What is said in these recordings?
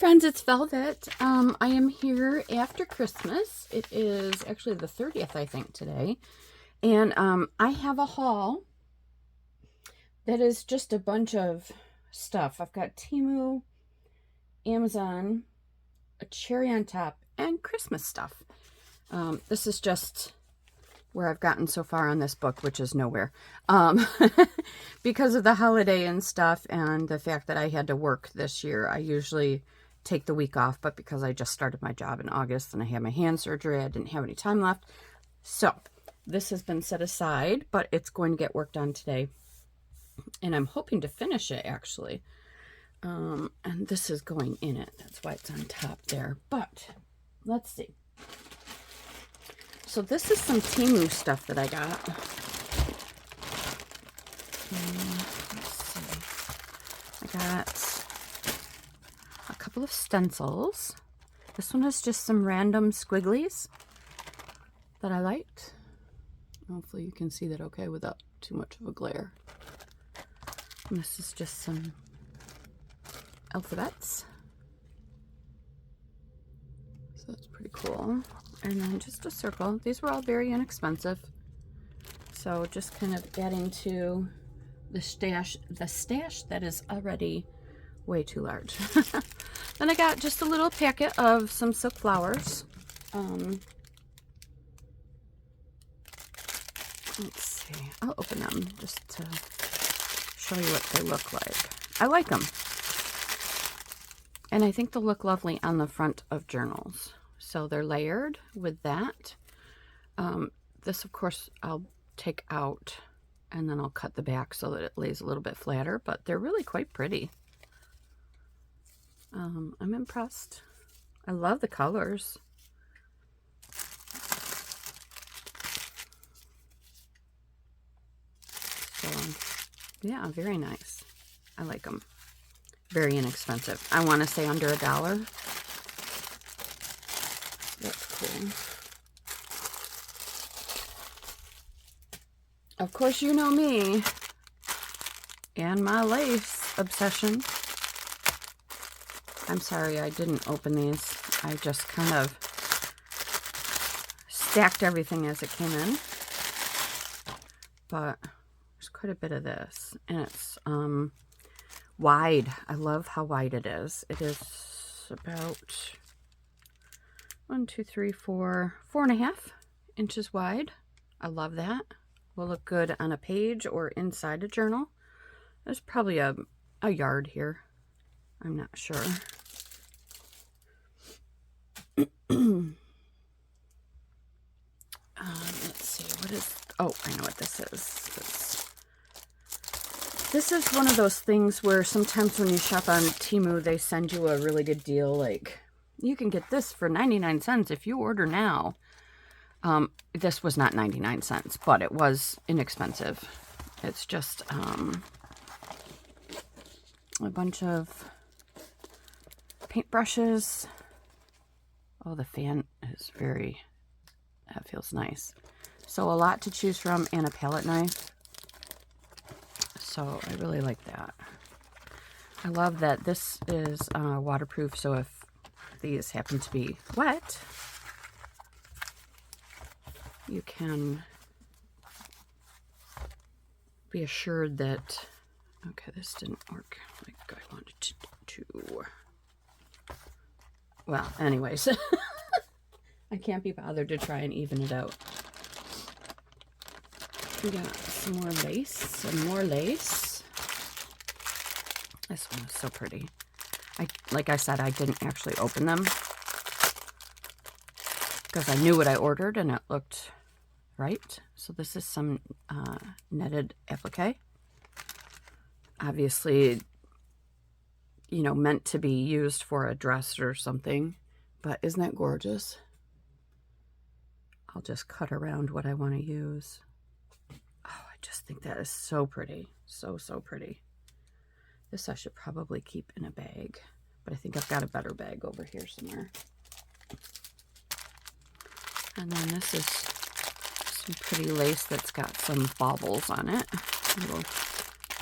friends, it's Velvet. I am here after Christmas. It is actually the 30th, I think, today. And I have a haul that is just a bunch of stuff. I've got Temu, Amazon, a cherry on top, and Christmas stuff. This is just where I've gotten so far on this book, which is nowhere. Because of the holiday and stuff and the fact that I had to work this year. I usually take the week off, but because I just started my job in August and I had my hand surgery, I didn't have any time left. So this has been set aside, but it's going to get worked on today. And I'm hoping to finish it, actually. And this is going in it. That's why it's on top there. But let's see. So this is some Temu stuff that I got. Let's see. I got a couple of stencils. This one is just some random squigglies that I liked. Hopefully you can see that okay without too much of a glare. And this is just some alphabets. So that's pretty cool. And then just a circle. These were all very inexpensive. So just kind of adding to the stash that is already way too large. Then I got just a little packet of some silk flowers. Let's see. I'll open them just to show you what they look like. I like them. And I think they'll look lovely on the front of journals. So they're layered with that. This, of course, I'll take out and then I'll cut the back so that it lays a little bit flatter, but they're really quite pretty. I'm impressed. I love the colors. So, yeah, very nice. I like them. Very inexpensive. I want to say under $1. That's cool. Of course, you know me and my lace obsession. I'm sorry I didn't open these. I just kind of stacked everything as it came in. But there's quite a bit of this. And it's wide. I love how wide it is. It is about 4.5 inches wide. I love that. Will look good on a page or inside a journal. There's probably a yard here. I'm not sure. Let's see. What is... Oh, I know what this is. This is one of those things where sometimes when you shop on Temu, they send you a really good deal. Like, you can get this for 99 cents if you order now. This was not 99 cents, but it was inexpensive. It's just a bunch of paintbrushes. Oh, the fan is that feels nice. So a lot to choose from and a palette knife. So I really like that. I love that this is waterproof, so if these happen to be wet, you can be assured that, okay, this didn't work like I wanted to. Well, anyways, I can't be bothered to try and even it out. We got some more lace. This one is so pretty. Like I said, I didn't actually open them because I knew what I ordered and it looked right. So this is some netted applique. Obviously, you know, meant to be used for a dress or something. But isn't that gorgeous? I'll just cut around what I want to use. Oh, I just think that is so pretty. So, so pretty. This I should probably keep in a bag. But I think I've got a better bag over here somewhere. And then this is some pretty lace that's got some baubles on it. Little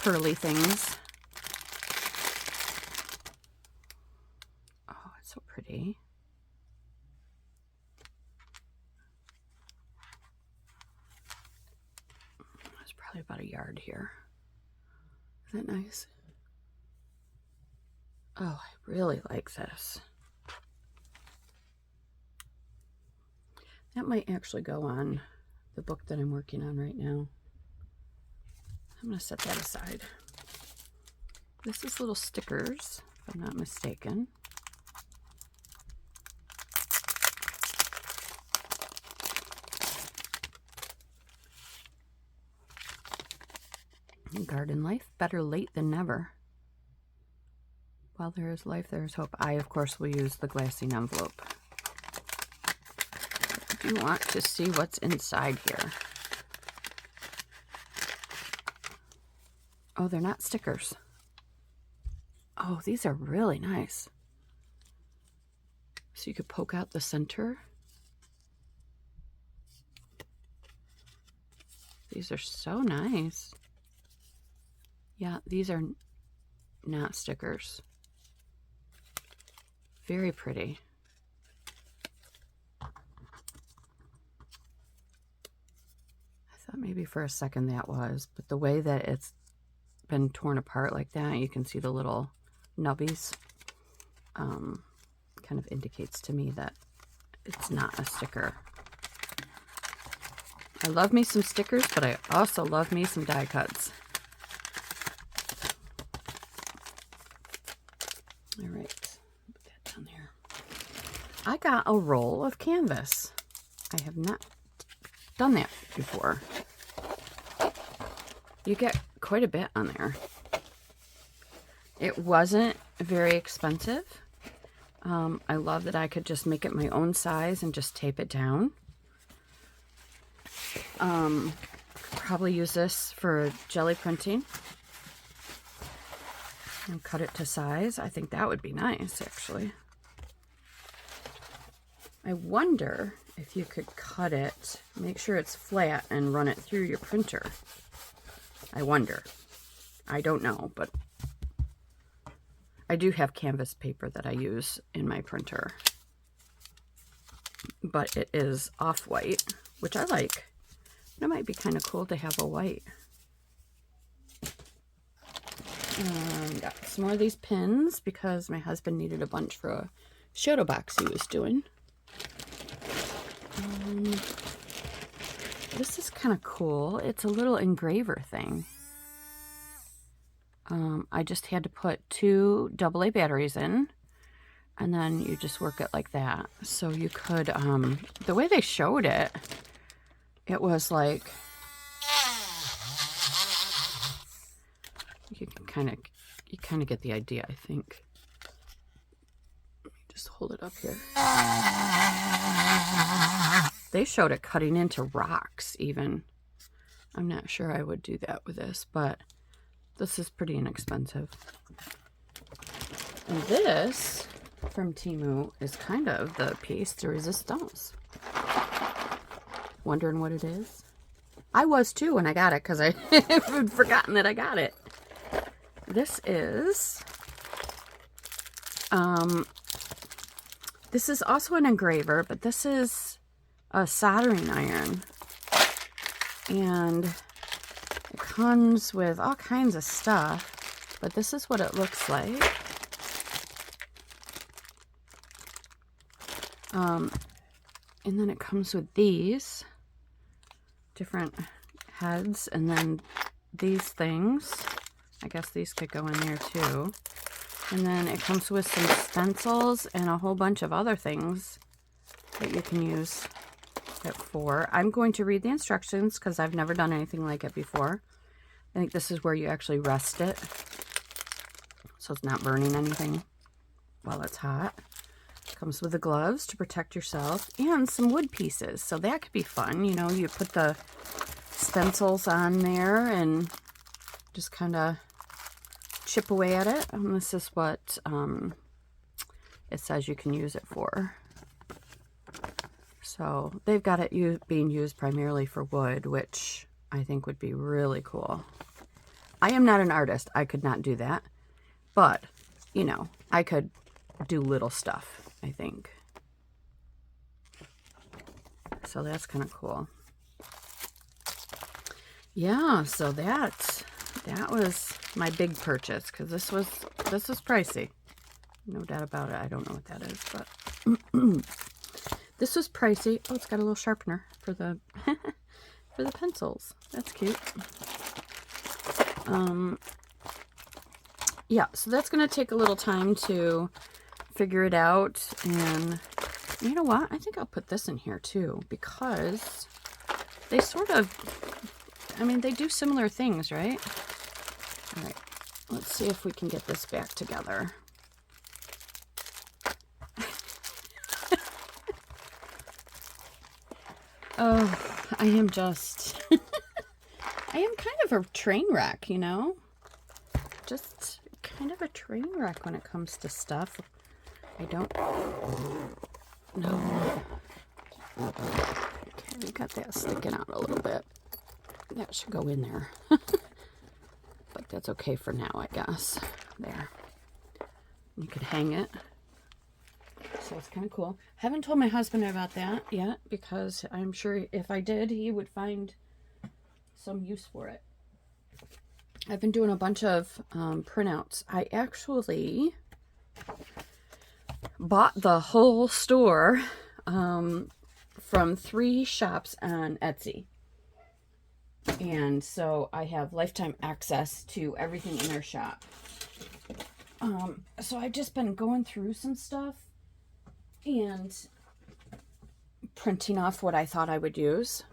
pearly things. pretty. There's probably about a yard here. Isn't that nice? Oh, I really like this. That might actually go on the book that I'm working on right now. I'm going to set that aside. This is little stickers, if I'm not mistaken. Garden life, better late than never. While there is life, there is hope. I, of course, will use the glassine envelope. I do want to see what's inside here. Oh, they're not stickers. Oh, these are really nice. So you could poke out the center. These are so nice. Yeah, these are not stickers. Very pretty. I thought maybe for a second that was, but the way that it's been torn apart like that, you can see the little nubbies. Kind of indicates to me that it's not a sticker. I love me some stickers, but I also love me some die cuts. All right, put that down there. I got a roll of canvas. I have not done that before. You get quite a bit on there. It wasn't very expensive. I love that I could just make it my own size and just tape it down. Probably use this for jelly printing and cut it to size. I think that would be nice, actually. I wonder if you could cut it, make sure it's flat, and run it through your printer. I wonder. I don't know, but I do have canvas paper that I use in my printer. But it is off-white, which I like. It might be kind of cool to have a white. Got some more of these pins because my husband needed a bunch for a shadow box he was doing. This is kind of cool. It's a little engraver thing. I just had to put 2 AA batteries in, and then you just work it like that. So you could, the way they showed it, it was like, you kind of get the idea, I think. Let me just hold it up here. They showed it cutting into rocks even. I'm not sure I would do that with this, but this is pretty inexpensive. And this from Temu is kind of the pièce de résistance. Wondering what it is? I was too when I got it because I had forgotten that I got it. This is also an engraver, but this is a soldering iron. And it comes with all kinds of stuff, but this is what it looks like. And then it comes with these different heads, and then these things. I guess these could go in there too. And then it comes with some stencils and a whole bunch of other things that you can use it for. I'm going to read the instructions because I've never done anything like it before. I think this is where you actually rest it, so it's not burning anything while it's hot. Comes with the gloves to protect yourself and some wood pieces, so that could be fun. You know, you put the stencils on there and just kind of chip away at it. And this is what it says you can use it for. So they've got it being used primarily for wood, which I think would be really cool. I am not an artist. I could not do that. But, you know, I could do little stuff. I think. So that's kind of cool. Yeah, so that was my big purchase, because this was pricey. No doubt about it. I don't know what that is, but this was pricey. Oh, it's got a little sharpener for the for the pencils. That's cute. Yeah, so that's going to take a little time to figure it out. And you know what? I think I'll put this in here too, because they sort of, I mean, they do similar things, right? All right, let's see if we can get this back together. Oh, I am just, I am kind of a train wreck, you know? Just kind of a train wreck when it comes to stuff. I don't know. Okay, we got that sticking out a little bit. That should go in there. But that's okay for now, I guess. There. You could hang it. So it's kind of cool. Haven't told my husband about that yet, because I'm sure if I did, he would find some use for it. I've been doing a bunch of printouts. I actually bought the whole store from 3 shops on Etsy. And so I have lifetime access to everything in their shop. So I've just been going through some stuff and printing off what I thought I would use.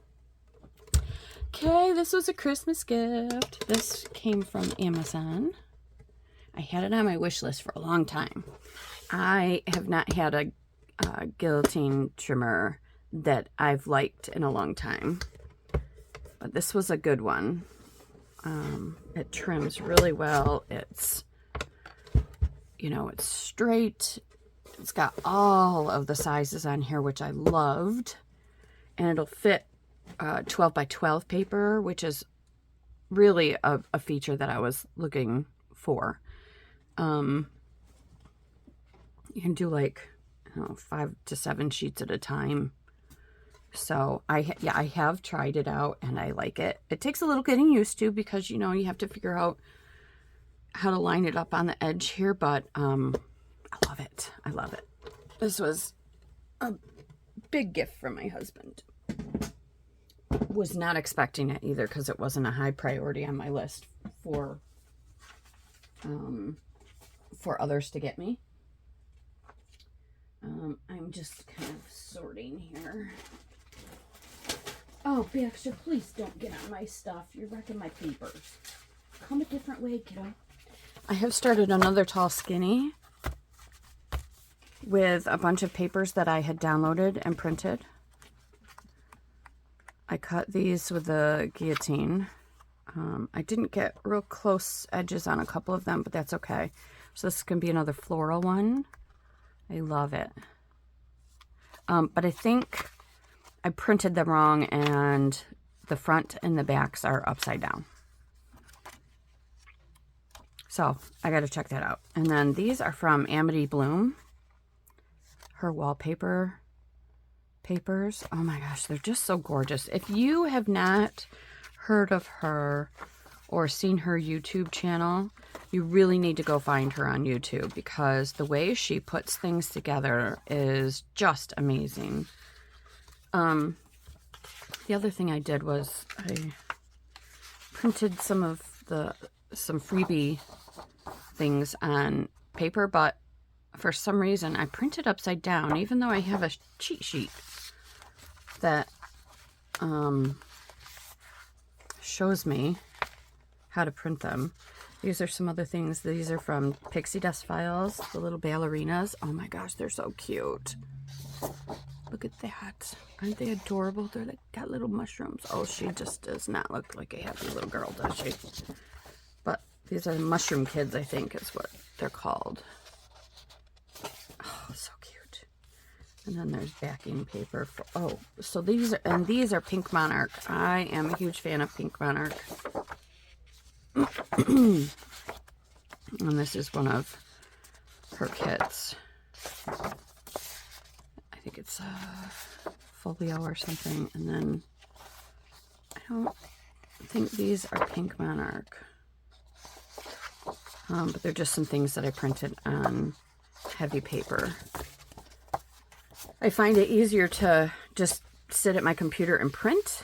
Okay, this was a Christmas gift. This came from Amazon. I had it on my wish list for a long time. I have not had a guillotine trimmer that I've liked in a long time. But this was a good one. It trims really well. It's, you know, it's straight. It's got all of the sizes on here, which I loved. And it'll fit 12 by 12 paper, which is really a feature that I was looking for. You can do like, I don't know, 5 to 7 sheets at a time. So I have tried it out and I like it. It takes a little getting used to, because, you know, you have to figure out how to line it up on the edge here, but I love it. I love it. This was a big gift from my husband. Was not expecting it either, because it wasn't a high priority on my list for others to get me. I'm just kind of sorting here. Oh, Baxter, please don't get on my stuff. You're wrecking my papers. Come a different way, kiddo. I have started another Tall Skinny with a bunch of papers that I had downloaded and printed. I cut these with a guillotine. I didn't get real close edges on a couple of them, but that's okay. So this can be another floral one. I love it. But I think I printed them wrong, and the front and the backs are upside down. So I got to check that out. And then these are from Amity Bloom. Her wallpaper papers. Oh my gosh, they're just so gorgeous. If you have not heard of her or seen her YouTube channel, you really need to go find her on YouTube, because the way she puts things together is just amazing. The other thing I did was I printed some freebie things on paper, but for some reason I printed upside down, even though I have a cheat sheet that shows me how to print them. These are some other things. These are from Pixie Dust Files, the little ballerinas. Oh my gosh, they're so cute. Look at that. Aren't they adorable? They're like, got little mushrooms. Oh, she just does not look like a happy little girl, does she? But these are mushroom kids, I think is what they're called. Oh, so cute. And then there's backing paper for, oh, so these are Pink Monarch. I am a huge fan of Pink Monarch. And this is one of her kits. it's folio or something. And then I don't think these are Pink Monarch. But they're just some things that I printed on heavy paper. I find it easier to just sit at my computer and print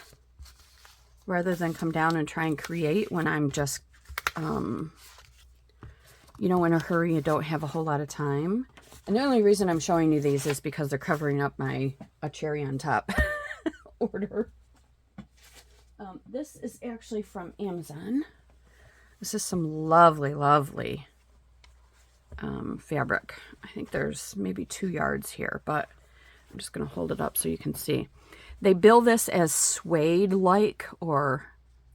rather than come down and try and create when I'm just, you know, in a hurry and don't have a whole lot of time. And the only reason I'm showing you these is because they're covering up my a cherry on top order. This is actually from Amazon. This is some lovely, lovely fabric. I think there's maybe 2 yards here, but I'm just going to hold it up so you can see. They bill this as suede-like or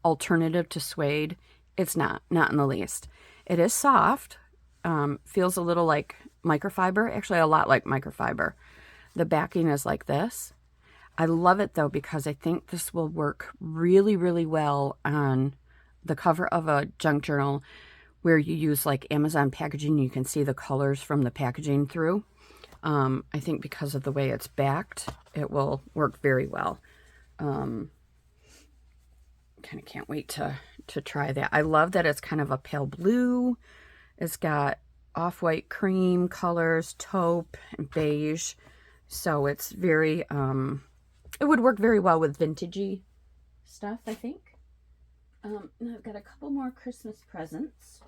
alternative to suede. It's not in the least. It is soft. Feels a little like microfiber, actually a lot like microfiber. The backing is like this. I love it though because I think this will work really, really well on the cover of a junk journal where you use like Amazon packaging. You can see the colors from the packaging through. I think because of the way it's backed, it will work very well. Kind of can't wait to try that. I love that it's kind of a pale blue. It's got off-white cream colors, taupe, and beige. So it's very, it would work very well with vintagey stuff, I think. And I've got a couple more Christmas presents.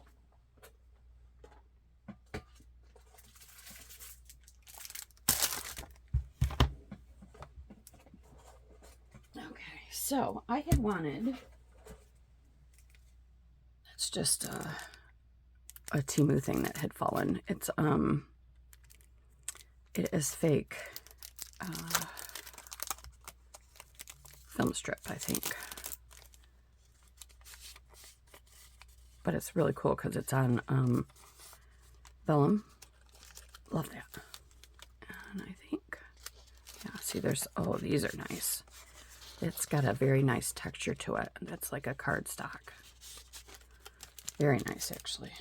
Okay, so I had wanted, it's just a Temu thing that had fallen. It's it is fake film strip, I think. But it's really cool because it's on vellum. Love that. And I think, yeah, see there's, oh, these are nice. It's got a very nice texture to it. That's like a cardstock. Very nice, actually.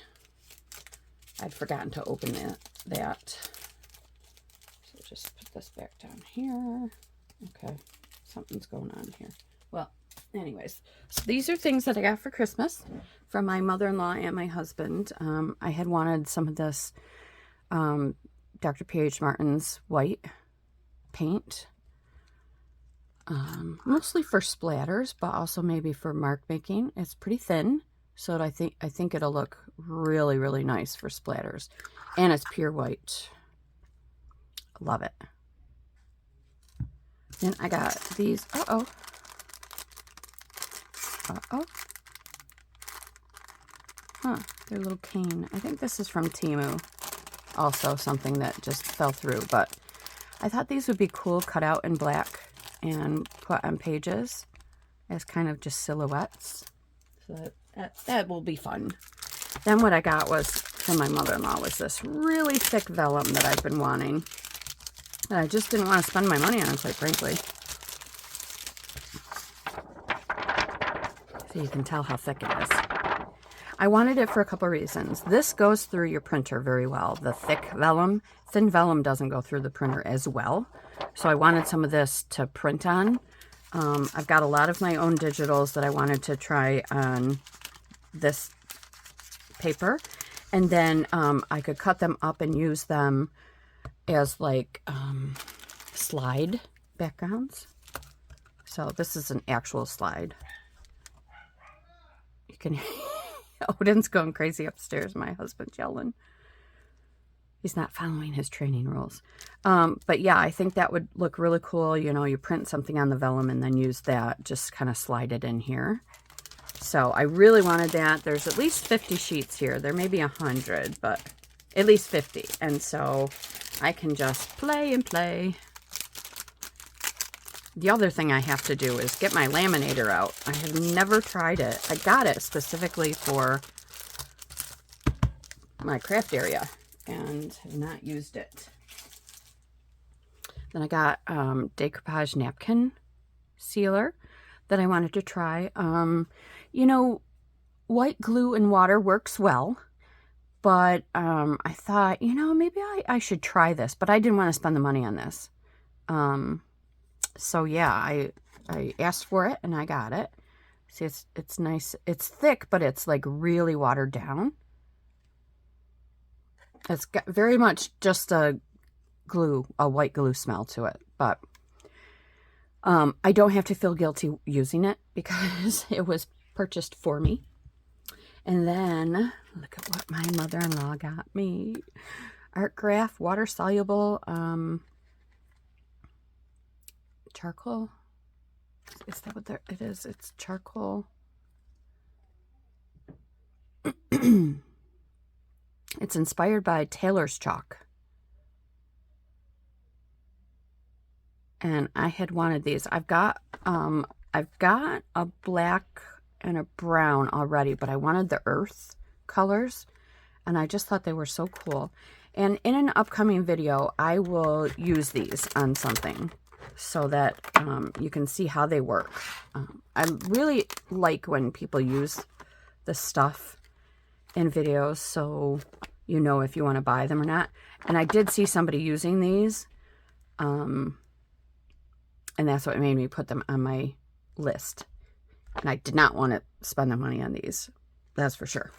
I'd forgotten to open that. So just put this back down here. Okay, something's going on here. Well, anyways, so these are things that I got for Christmas from my mother-in-law and my husband. I had wanted some of this Dr. P.H. Martin's white paint. Mostly for splatters, but also maybe for mark making. It's pretty thin, so I think it'll look really, really nice for splatters. And it's pure white. Love it. Then I got these. Uh-oh. Huh, they're a little cane. I think this is from Temu. Also something that just fell through, but I thought these would be cool, cut out in black and put on pages as kind of just silhouettes. So that will be fun. Then what I got was from my mother-in-law was this really thick vellum that I've been wanting. And I just didn't want to spend my money on, quite frankly. So you can tell how thick it is. I wanted it for a couple reasons. This goes through your printer very well. The thick vellum. Thin vellum doesn't go through the printer as well. So I wanted some of this to print on. I've got a lot of my own digitals that I wanted to try on this paper. And then I could cut them up and use them as like slide backgrounds. So this is an actual slide. You can Odin's going crazy upstairs. My husband's yelling. He's not following his training rules. But yeah, I think that would look really cool. You know, you print something on the vellum and then use that, just kind of slide it in here. So I really wanted that. There's at least 50 sheets here. There may be 100, but at least 50. And so I can just play and play. The other thing I have to do is get my laminator out. I have never tried it. I got it specifically for my craft area and have not used it. Then I got decoupage napkin sealer that I wanted to try. You know, white glue and water works well, but I thought, you know, maybe I should try this, but I didn't want to spend the money on this. So yeah, I asked for it and I got it. See, it's nice. It's thick, but it's like really watered down. It's got very much just a white glue smell to it, but I don't have to feel guilty using it because it was purchased for me. And then look at what my mother-in-law got me. Art Graph water soluble charcoal. Is that what it is? It's charcoal. It's inspired by Taylor's chalk. And I had wanted these. I've got a black and a brown already, but I wanted the earth colors, and I just thought they were so cool. And in an upcoming video, I will use these on something so that you can see how they work. I really like when people use this stuff in videos, so you know if you want to buy them or not. And I did see somebody using these, and that's what made me put them on my list. And I did not want to spend the money on these, that's for sure.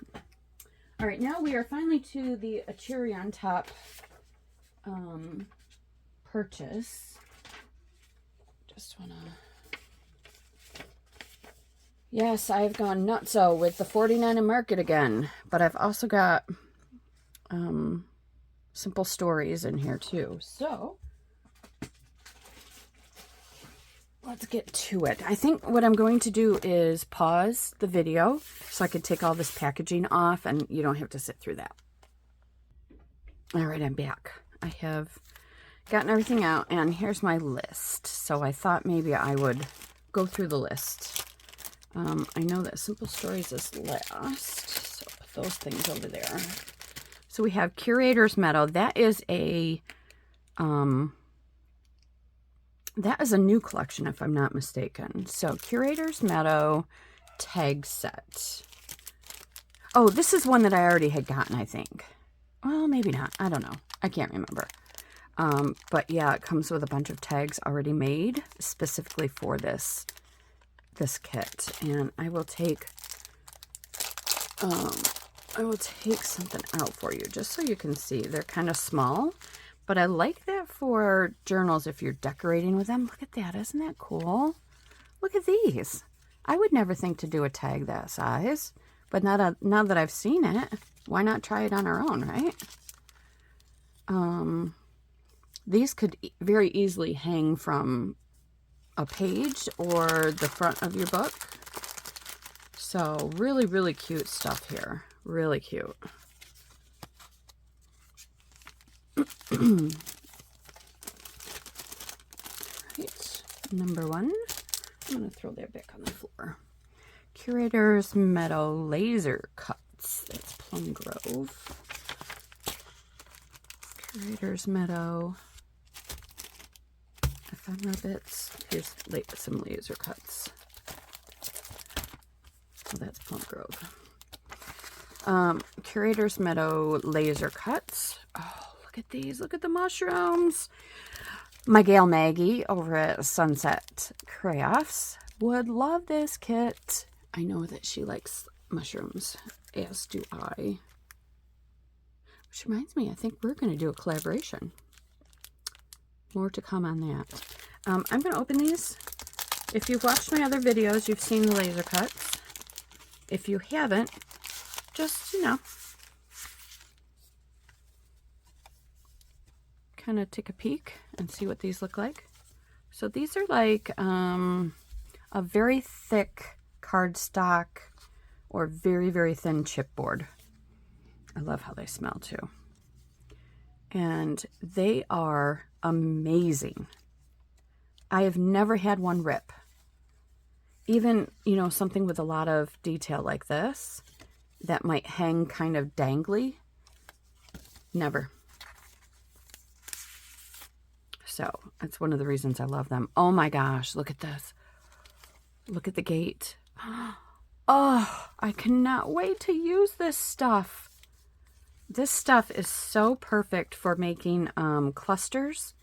All right, now we are finally to the A Cherry on Top purchase. Just want to... Yes, I've gone nutso with the 49 in Market again. But I've also got Simple Stories in here too. So... let's get to it. I think what I'm going to do is pause the video so I can take all this packaging off and you don't have to sit through that. All right, I'm back. I have gotten everything out and here's my list. So I thought maybe I would go through the list. I know that Simple Stories is last, so I'll put those things over there. So we have Curator's Meadow. That is a new collection, if I'm not mistaken. So, Curator's Meadow tag set. Oh, this is one that I already had gotten, I think. Well, maybe not. I don't know. I can't remember. But yeah, it comes with a bunch of tags already made specifically for this kit. And I will take something out for you just so you can see. They're kind of small. But I like that for journals if you're decorating with them. Look at that. Isn't that cool? Look at these. I would never think to do a tag that size. But now that I've seen it, why not try it on our own, right? These could very easily hang from a page or the front of your book. So really, really cute stuff here. Really cute. Right, number one. I'm going to throw that back on the floor. Curator's Meadow Laser Cuts. That's Plum Grove. Curator's Meadow. Ephemera bits. Here's some laser cuts. Oh, that's Plum Grove. Curator's Meadow Laser Cuts. Oh, look at these. Look at the mushrooms. My gal Maggie over at Sunset Crafts would love this kit. I know that she likes mushrooms, as do I. Which reminds me, I think we're going to do a collaboration. More to come on that. I'm going to open these. If you've watched my other videos, you've seen the laser cuts. If you haven't, just, you know, kind of take a peek and see what these look like. So these are like a very thick cardstock or very, very thin chipboard. I love how they smell too. And they are amazing. I have never had one rip. Even, you know, something with a lot of detail like this that might hang kind of dangly. Never. So, that's one of the reasons I love them. Oh my gosh, look at this. Look at the gate. Oh, I cannot wait to use this stuff. This stuff is so perfect for making clusters.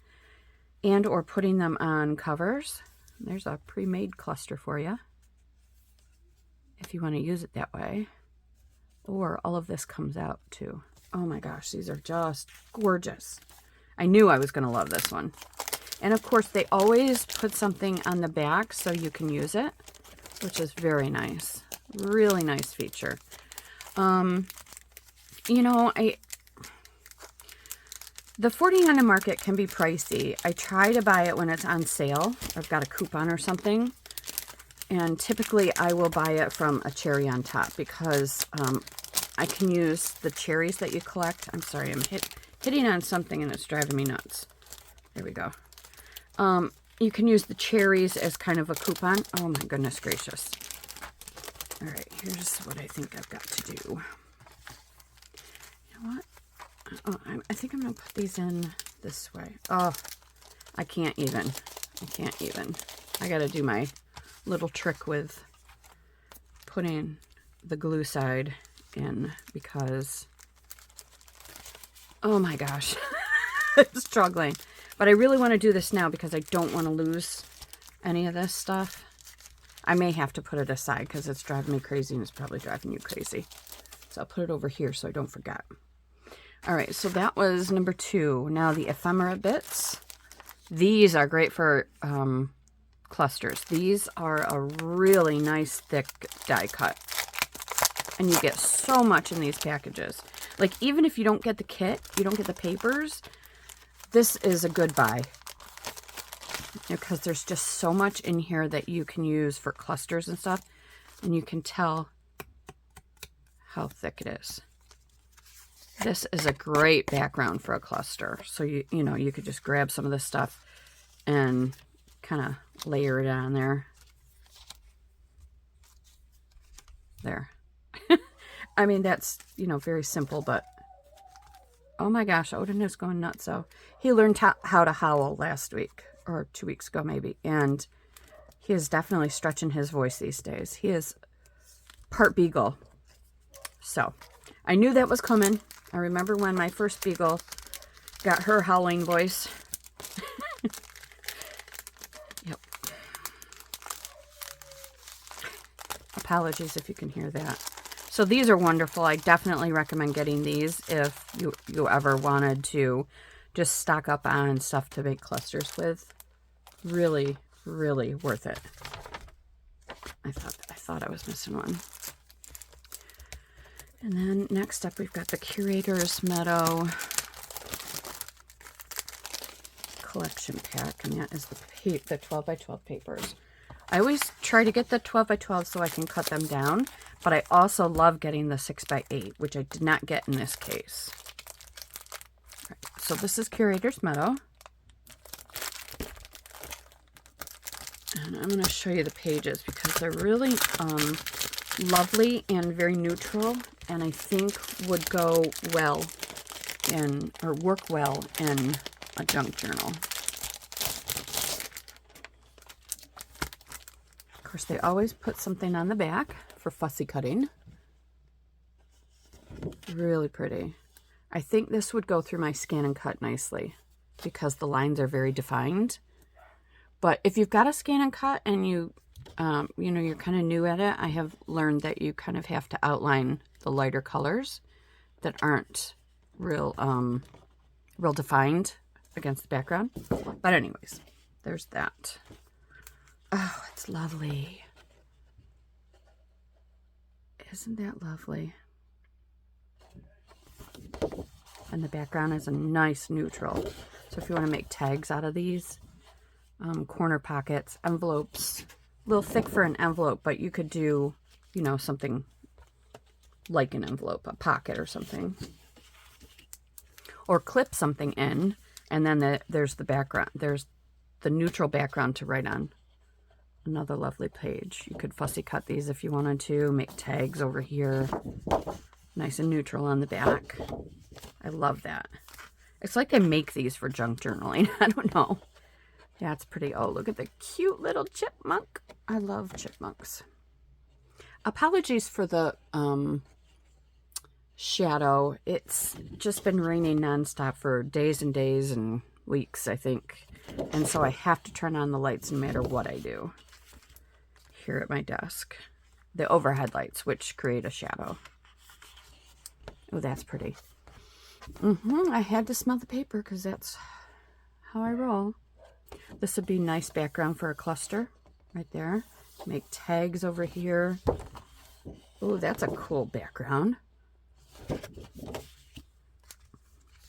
and or putting them on covers. There's a pre-made cluster for you if you want to use it that way. Or all of this comes out too. Oh my gosh, these are just gorgeous. I knew I was going to love this one. And of course, they always put something on the back so you can use it, which is very nice. Really nice feature. You know, the 40 on the market can be pricey. I try to buy it when it's on sale. I've got a coupon or something. And typically I will buy it from a cherry on top because I can use the cherries that you collect. I'm sorry, I'm hitting on something and it's driving me nuts. There we go. You can use the cherries as kind of a coupon. Oh my goodness gracious. All right, here's what I think I've got to do. You know what? Oh, I think I'm going to put these in this way. Oh, I can't even. I can't even. I got to do my little trick with putting the glue side in because, oh my gosh, I'm struggling. But I really want to do this now because I don't want to lose any of this stuff. I may have to put it aside because it's driving me crazy and it's probably driving you crazy. So I'll put it over here so I don't forget. All right, so that was number 2. Now the ephemera bits. These are great for clusters. These are a really nice thick die cut. And you get so much in these packages. Like even if you don't get the kit, you don't get the papers, this is a good buy. Because there's just so much in here that you can use for clusters and stuff. And you can tell how thick it is. This is a great background for a cluster. So you know, you could just grab some of this stuff and kind of layer it on there. There. I mean, that's, you know, very simple, but oh my gosh, Odin is going nuts. So he learned how to howl last week or 2 weeks ago maybe, and he is definitely stretching his voice these days. He is part beagle. So I knew that was coming. I remember when my first beagle got her howling voice. Yep. Apologies if you can hear that. So these are wonderful. I definitely recommend getting these if you ever wanted to just stock up on stuff to make clusters with. Really, really worth it. I thought I was missing one. And then next up, we've got the Curator's Meadow collection pack, and that is the 12 by 12 papers. I always try to get the 12 by 12 so I can cut them down, but I also love getting the 6 by 8, which I did not get in this case. Right, so this is Curator's Meadow. And I'm going to show you the pages because they're really lovely and very neutral, and I think would go well in, or work well in, a junk journal. Of course, they always put something on the back for fussy cutting. Really pretty. I think this would go through my scan and cut nicely because the lines are very defined. But if you've got a scan and cut and you know, you're kind of new at it, I have learned that you kind of have to outline the lighter colors that aren't real defined against the background. But anyways, there's that. Oh, it's lovely. Isn't that lovely? And the background is a nice neutral. So if you want to make tags out of these, corner pockets, envelopes, a little thick for an envelope, but you could do, you know, something like an envelope, a pocket or something. Or clip something in, and then there's the background. There's the neutral background to write on. Another lovely page. You could fussy cut these if you wanted to, make tags over here. Nice and neutral on the back. I love that. It's like they make these for junk journaling. I don't know. Yeah, it's pretty. Oh, look at the cute little chipmunk. I love chipmunks. Apologies for the shadow. It's just been raining nonstop for days and days, and weeks, I think. And so I have to turn on the lights no matter what I do here at my desk. The overhead lights, which create a shadow. Oh, that's pretty. I had to smell the paper because that's how I roll. This would be nice background for a cluster right there. Make tags over here. Oh, that's a cool background.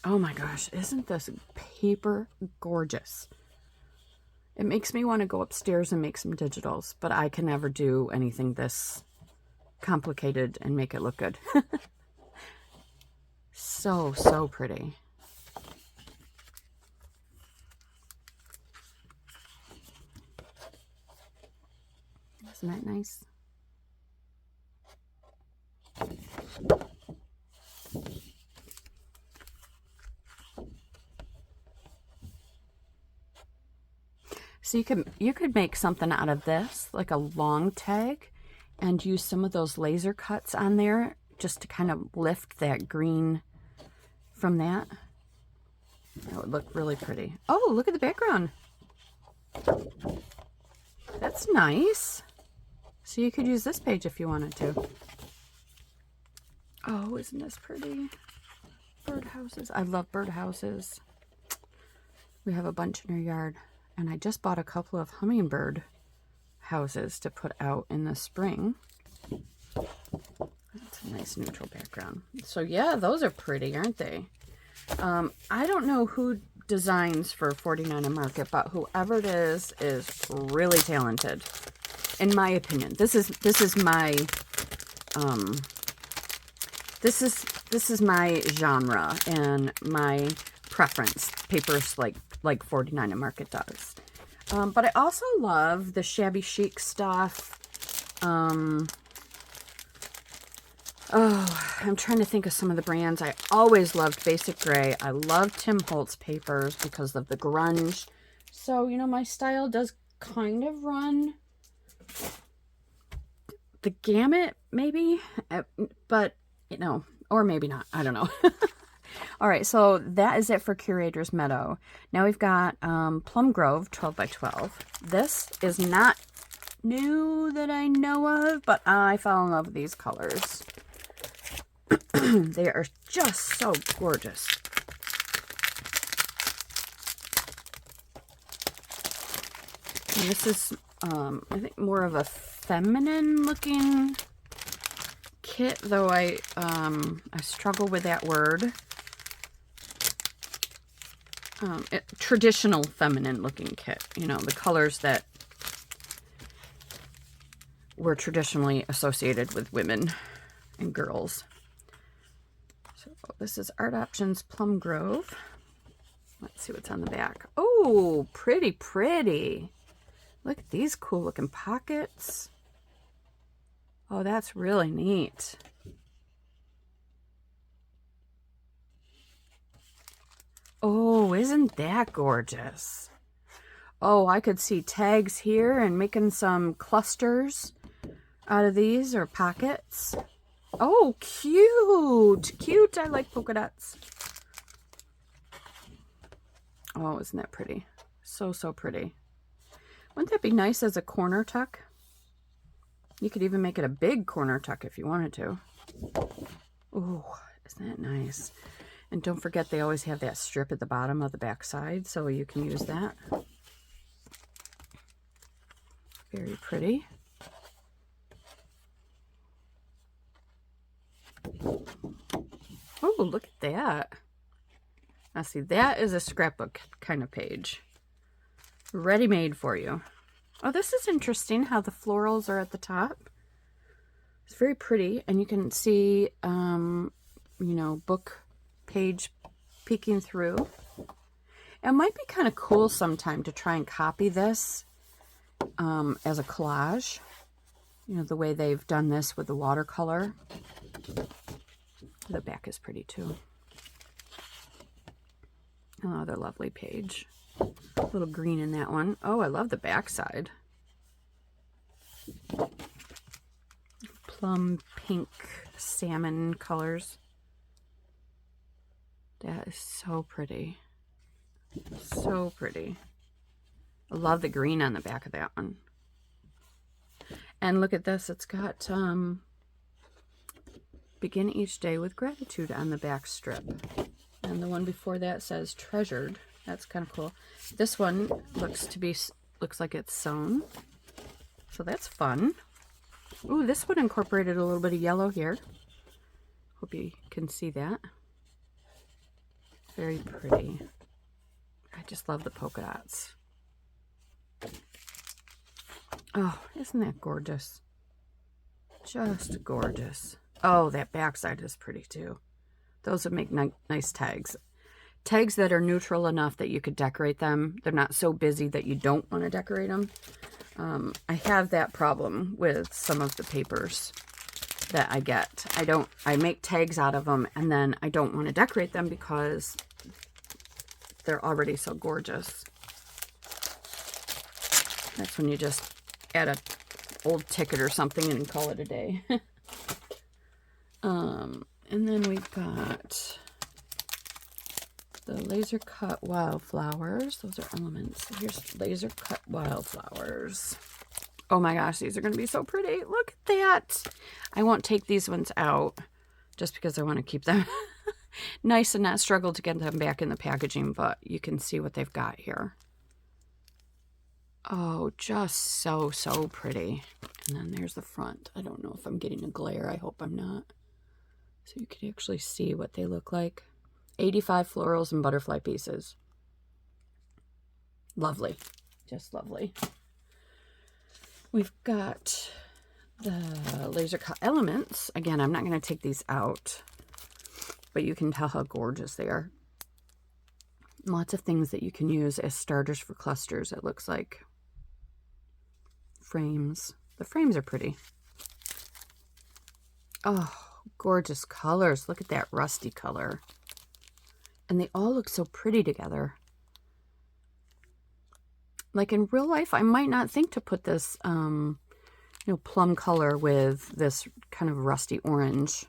Oh my gosh, isn't this paper gorgeous? It makes me want to go upstairs and make some digitals, but I can never do anything this complicated and make it look good. So, so pretty. Isn't that nice? So you could make something out of this, like a long tag, and use some of those laser cuts on there just to kind of lift that green from that. That would look really pretty. Oh, look at the background. That's nice. So you could use this page if you wanted to. Oh, isn't this pretty? Birdhouses. I love birdhouses. We have a bunch in our yard. And I just bought a couple of hummingbird houses to put out in the spring. That's a nice neutral background. So yeah, those are pretty, aren't they? I don't know who designs for 49 and Market, but whoever it is really talented, in my opinion. This is my this is my genre and my preference. Papers like 49 and Market does. But I also love the shabby chic stuff. Oh, I'm trying to think of some of the brands. I always loved Basic Gray. I love Tim Holtz papers because of the grunge. So, you know, my style does kind of run the gamut, maybe. But, you know, or maybe not. I don't know. All right, so that is it for Curator's Meadow. Now we've got Plum Grove 12 by 12. This is not new that I know of, but I fell in love with these colors. They are just so gorgeous. And this is, I think, more of a feminine looking kit, though I struggle with that word. Traditional feminine looking kit, you know, the colors that were traditionally associated with women and girls. So this is Art Options Plum Grove. Let's see what's on the back. Oh, pretty, pretty. Look at these cool looking pockets. Oh, that's really neat. Oh, isn't that gorgeous? Oh, I could see tags here and making some clusters out of these, or pockets. Oh, cute. Cute. I like polka dots. Oh, isn't that pretty? So, so pretty. Wouldn't that be nice as a corner tuck? You could even make it a big corner tuck if you wanted to. Oh, isn't that nice? And don't forget, they always have that strip at the bottom of the back side, so you can use that. Very pretty. Oh, look at that. Now see, that is a scrapbook kind of page. Ready-made for you. Oh, this is interesting how the florals are at the top. It's very pretty, and you can see, you know, book page peeking through. It might be kind of cool sometime to try and copy this as a collage. You know, the way they've done this with the watercolor. The back is pretty too. Another lovely page. A little green in that one. Oh, I love the back side. Plum pink salmon colors. That is so pretty. So pretty. I love the green on the back of that one. And look at this. It's got begin each day with gratitude on the back strip. And the one before that says treasured. That's kind of cool. This one looks like it's sewn. So that's fun. Ooh, this one incorporated a little bit of yellow here. Hope you can see that. Very pretty. I just love the polka dots. Oh, isn't that gorgeous? Just gorgeous. Oh, that backside is pretty too. Those would make nice tags. Tags that are neutral enough that you could decorate them. They're not so busy that you don't want to decorate them. I have that problem with some of the papers that I get. I make tags out of them and then I don't want to decorate them because they're already so gorgeous. That's when you just add an old ticket or something and call it a day. And then we've got the laser cut wildflowers. Those are elements. Here's laser cut wildflowers. Oh my gosh, these are going to be so pretty. Look at that. I won't take these ones out just because I want to keep them nice and not struggle to get them back in the packaging, but you can see what they've got here. Oh, just so, so pretty. And then there's the front. I don't know if I'm getting a glare. I hope I'm not. So you can actually see what they look like. 85 florals and butterfly pieces. Lovely. Just lovely. We've got the laser cut elements. Again, I'm not going to take these out, but you can tell how gorgeous they are. Lots of things that you can use as starters for clusters, it looks like. Frames. The frames are pretty. Oh, gorgeous colors. Look at that rusty color. And they all look so pretty together. Like in real life, I might not think to put this, plum color with this kind of rusty orange.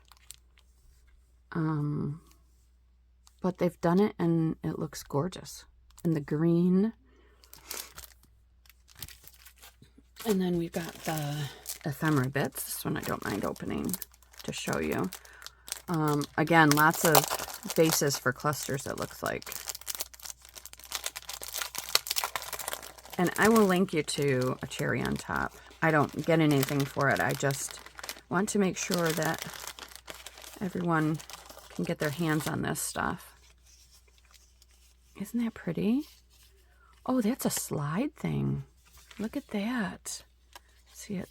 But they've done it and it looks gorgeous. And the green. And then we've got the ephemera bits. This one I don't mind opening to show you. Again, lots of bases for clusters, it looks like. And I will link you to a cherry on top. I don't get anything for it. I just want to make sure that everyone can get their hands on this stuff. Isn't that pretty? Oh, that's a slide thing. Look at that. See,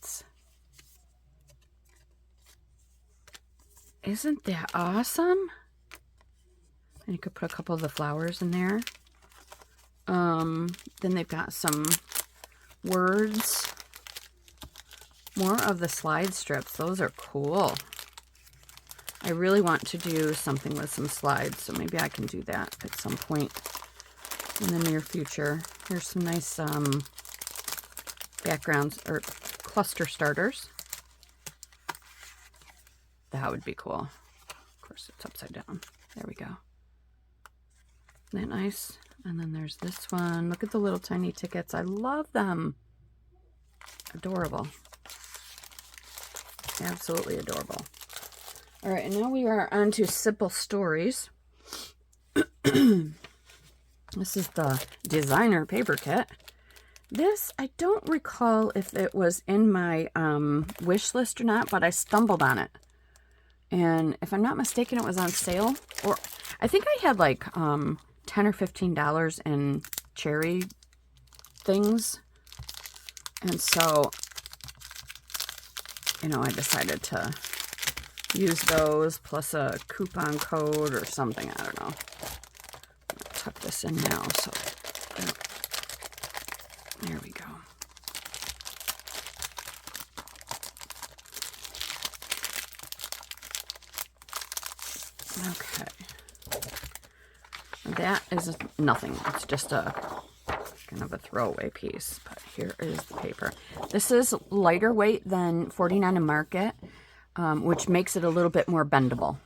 isn't that awesome? And you could put a couple of the flowers in there. Then they've got some words. More of the slide strips. Those are cool. I really want to do something with some slides, so maybe I can do that at some point in the near future. Here's some nice backgrounds or cluster starters. That would be cool. Of course, it's upside down. There we go. Isn't that nice? And then there's this one. Look at the little tiny tickets. I love them. Adorable. Absolutely adorable. All right, and now we are on to Simple Stories. This is the designer paper kit. This, I don't recall if it was in my wish list or not, but I stumbled on it. And if I'm not mistaken, it was on sale. Or I think I had like $10 or $15 in cherry things. And so, I decided to use those plus a coupon code or something. I don't know. I'll tuck this in now. So there we go. Okay. That is nothing. It's just a kind of a throwaway piece. But here is the paper. This is lighter weight than 49 and Market, which makes it a little bit more bendable.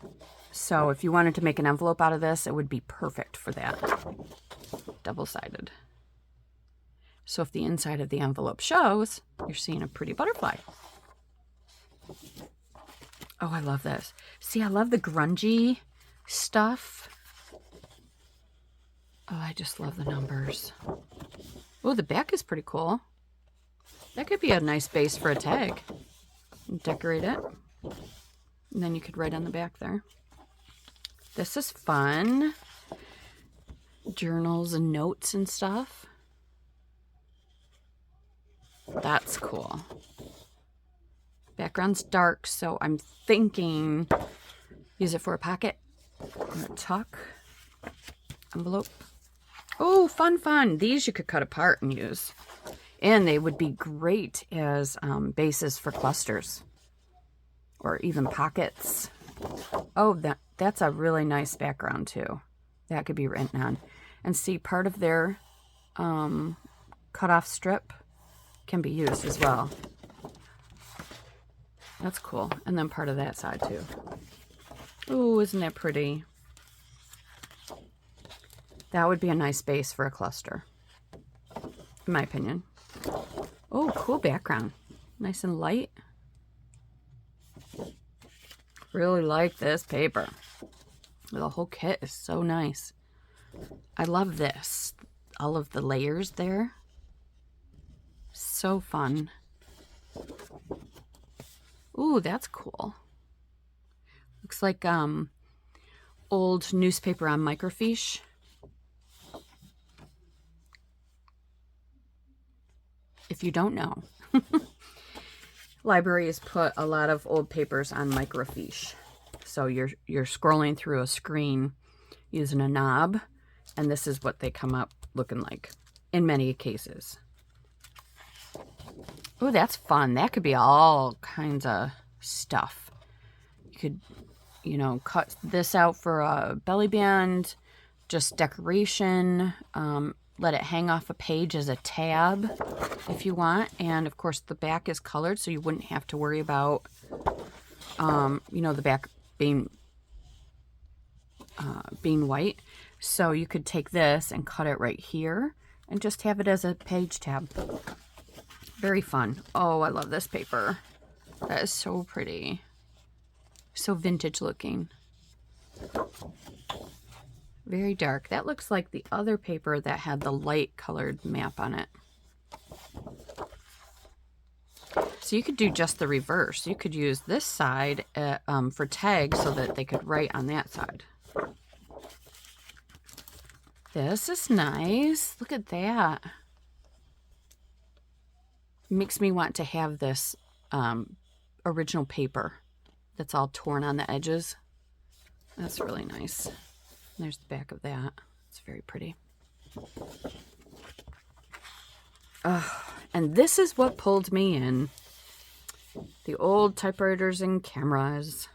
So if you wanted to make an envelope out of this, it would be perfect for that. double-sided. So if the inside of the envelope shows, you're seeing a pretty butterfly. Oh, I love this. See, I love the grungy stuff. Oh, I just love the numbers. Oh, the back is pretty cool. That could be a nice base for a tag. Decorate it. And then you could write on the back there. This is fun. Journals and notes and stuff. That's cool. Background's dark, so I'm thinking use it for a pocket or a tuck. Envelope. Oh, fun, fun. These you could cut apart and use. And they would be great as bases for clusters or even pockets. Oh, that's a really nice background too. That could be written on. And see, part of their cut-off strip can be used as well. That's cool. And then part of that side too. Oh, isn't that pretty? That would be a nice base for a cluster, in my opinion. Oh, cool background. Nice and light. Really like this paper. The whole kit is so nice. I love this. All of the layers there. So fun. Ooh, that's cool. Looks like old newspaper on microfiche. If you don't know, libraries put a lot of old papers on microfiche. So you're scrolling through a screen using a knob, and this is what they come up looking like in many cases. Oh, that's fun. That could be all kinds of stuff. You could, you know, cut this out for a belly band, just decoration, let it hang off a page as a tab if you want. And of course the back is colored, so you wouldn't have to worry about, you know, the back being white. So you could take this and cut it right here and just have it as a page tab. Very fun. Oh, I love this paper. That is so pretty. So vintage looking. Very dark. That looks like the other paper that had the light colored map on it. So you could do just the reverse. You could use this side for tags so that they could write on that side. This is nice. Look at that. Makes me want to have this original paper that's all torn on the edges. That's really nice. There's the back of that. It's very pretty. And this is what pulled me in. The old typewriters and cameras.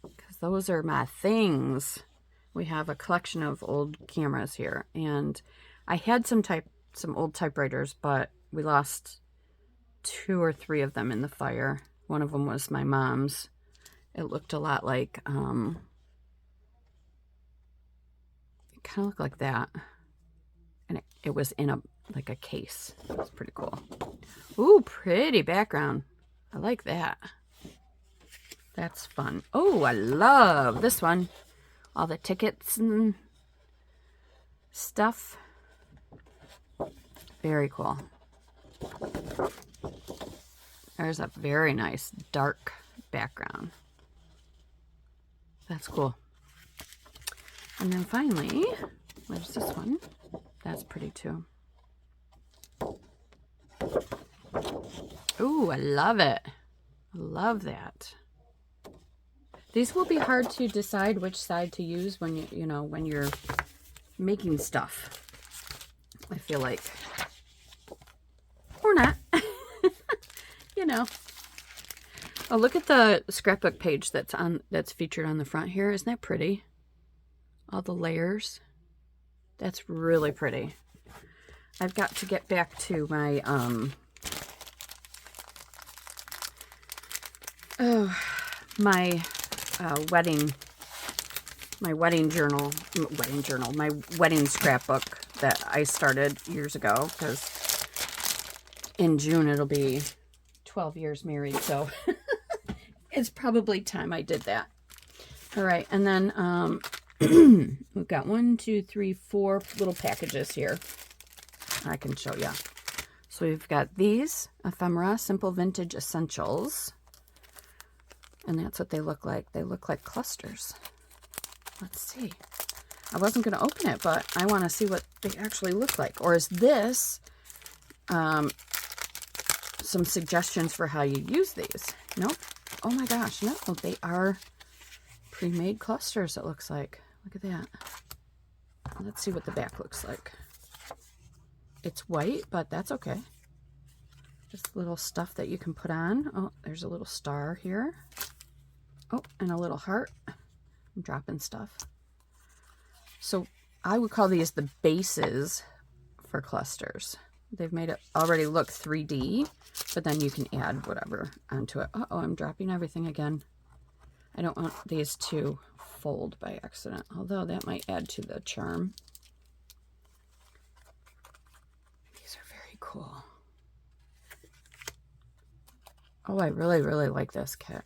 Because those are my things. We have a collection of old cameras here. And I had some old typewriters, but we lost 2 or 3 of them in the fire. One of them was my mom's. It looked a lot like, it kind of looked like that. And it was in like a case. It was pretty cool. Ooh, pretty background. I like that. That's fun. Oh, I love this one. All the tickets and stuff. Very cool. There's a very nice dark background. That's cool. And then finally, there's this one. That's pretty too. Ooh, I love it. I love that. These will be hard to decide which side to use when when you're making stuff. I feel like. Or not. Oh, look at the scrapbook page that's featured on the front here. Isn't that pretty? All the layers. That's really pretty. I've got to get back to my my wedding scrapbook that I started years ago, because in June it'll be 12 years married, so it's probably time I did that. All right, and then we've got 1, 2, 3, 4 little packages here I can show you. So we've got these ephemera simple vintage essentials, and that's what they look like. They look like clusters. Let's see. I wasn't going to open it, but I want to see what they actually look like. Or is this some suggestions for how you use these? Nope. Oh my gosh, no, they are pre-made clusters, it looks like. Look at that. Let's see what the back looks like. It's white, but that's okay. Just little stuff that you can put on. Oh, there's a little star here. Oh, and a little heart. I'm dropping stuff. So I would call these the bases for clusters. They've made it already look 3D, but then you can add whatever onto it. Uh-oh, I'm dropping everything again. I don't want these to fold by accident, although that might add to the charm. These are very cool. Oh, I really, really like this kit.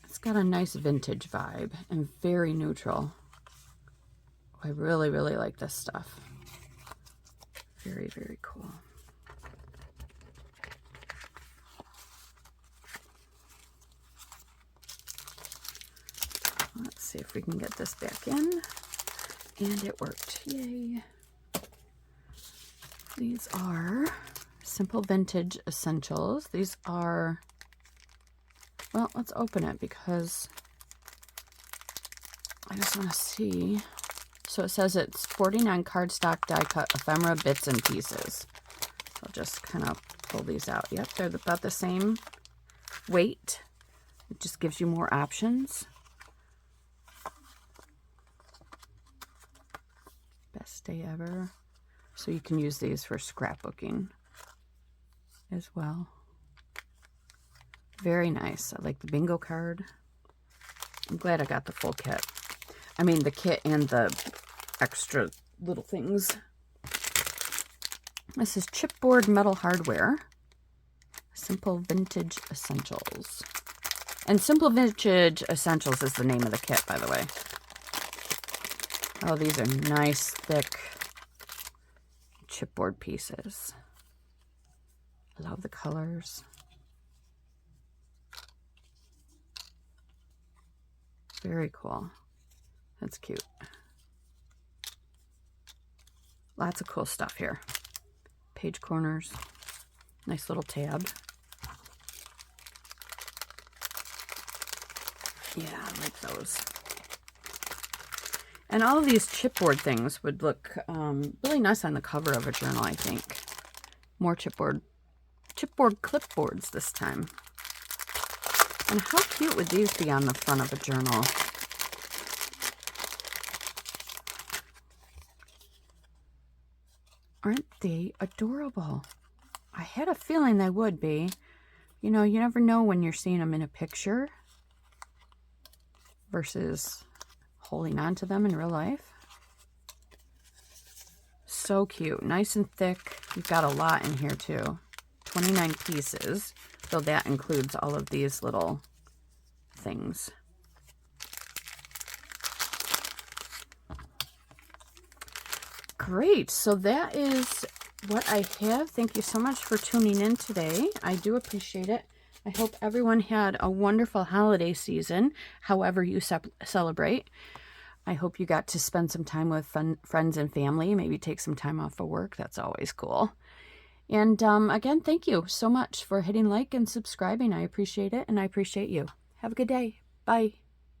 It's got a nice vintage vibe and very neutral. I really, really like this stuff. Very, very cool. Let's see if we can get this back in. And it worked. Yay. These are simple vintage essentials. These are, well, let's open it because I just want to see. So it says it's 49 cardstock die cut ephemera bits and pieces. I'll just kind of pull these out. Yep, they're about the same weight. It just gives you more options. Best day ever. So you can use these for scrapbooking as well. Very nice. I like the bingo card. I'm glad I got the full kit. I mean the kit and the extra little things. This is chipboard metal hardware. Simple Vintage Essentials. And Simple Vintage Essentials is the name of the kit, by the way. Oh, these are nice, thick chipboard pieces. I love the colors. Very cool. That's cute. Lots of cool stuff here. Page corners. Nice little tab. Yeah, I like those. And all of these chipboard things would look really nice on the cover of a journal, I think. More chipboard clipboards this time. And how cute would these be on the front of a journal? Aren't they adorable? I had a feeling they would be. You know, you never know when you're seeing them in a picture versus holding on to them in real life. So cute. Nice and thick. You've got a lot in here too. 29 pieces. So that includes all of these little things. Great. So that is what I have. Thank you so much for tuning in today. I do appreciate it. I hope everyone had a wonderful holiday season, however you celebrate. I hope you got to spend some time with friends and family, maybe take some time off of work. That's always cool. And again, thank you so much for hitting like and subscribing. I appreciate it, and I appreciate you. Have a good day. Bye.